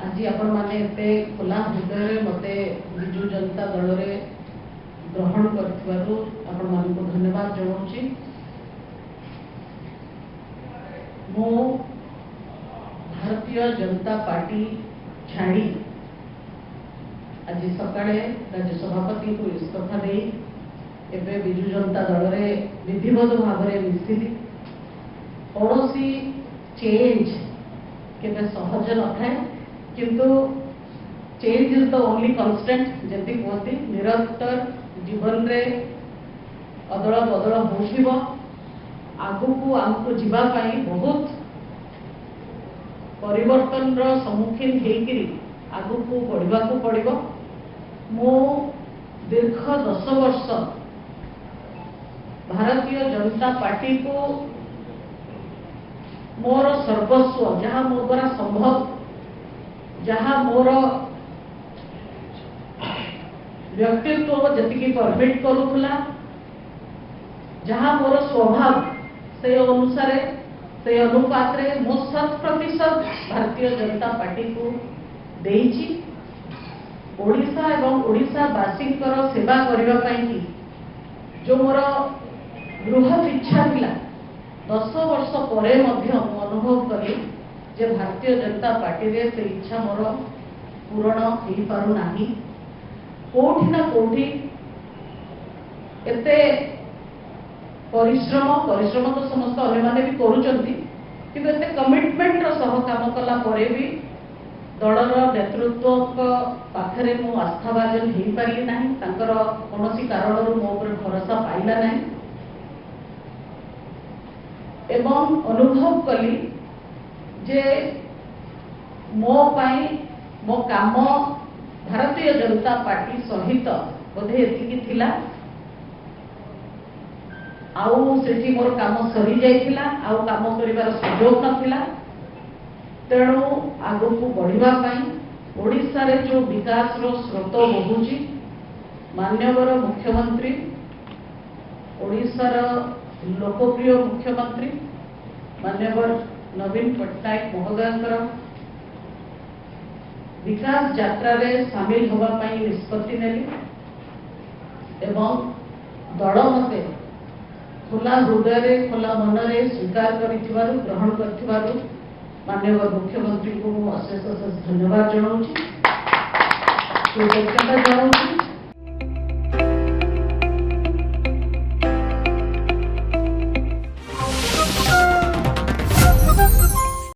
आज आपण माने एते खुला हृदय मते विजु जनता दल रे ग्रहण करथिबारु आपण मानकु धन्यवाद जणाउछि। मो भारतीय जनता पार्टी छाड़ी आज सकाळे राज्य सभापति को इस्तीफा दे एबे विजु जनता दल रे विधिवत भाव में मिसिली। कौनसी चेंज केबे सहज न थाए किंतु change is the only constant जति कहती निरंतर जीवन रे अदल बदल होशिबो। आगु को हमको जीवा पाई बहुत परिवर्तन रो सम्मुखीन हेकिरी आगु को बढ़िबा को पड़िबो। मो दीर्घ 10 वर्ष भारतीय जनता पार्टी को मोर सर्वस्व जहाँ मो द्वारा संभव जहाँ मोर व्यक्तित्व जी परमिट करूला जहाँ मोर स्वभाव से अनुसार से अनुपात रे मो 100% भारतीय जनता पार्टी को देइछि। ओडिशा एवं ओडिशावासी सेवा करबा पई कि जो मोर बृहत इच्छा थिला 10 वर्ष परे मध्य अनुभव कली जे भारतीय जनता पार्टी रे से इच्छा मोर पूरण हो पारु नाही। कोठी ना कोठी एते परिश्रम तो समस्त अन्य माने भी करूचंती किंतु एते कमिटमेंट रो सह काम कला परे भी दलर नेतृत्व पाखरे मो आस्थाभाजन हो पारि नाही। तांकर कोनोसी कारणरू मो ऊपर भरोसा पाइला नाही एवं अनुभव कली जे मो पाई मो काम भारतीय जनता पार्टी सहित बोधे एतिकी थिला आउ सेठी मोर काम सरी जाइथिला आउ काम करिवार सुयोग नथिला। तेणु आगु को बढ़िबा पाई ओडिशा रे जो विकास रो स्रोत बहुची माननीय मुख्यमंत्री ओडिशा रो लोकप्रिय मुख्यमंत्री माननीय नवीन पट्टनायक महोदय विकास यात्रा रे सामिल होगा पाई निष्पत्ति नेली एवं दल मते खुला हृदय रे खुला मन रे स्वीकार करिथिबारु ग्रहण करथिबारु माननीय मुख्यमंत्री को अशेष धन्यवाद जणाउछि, कृतज्ञता जणाउछि।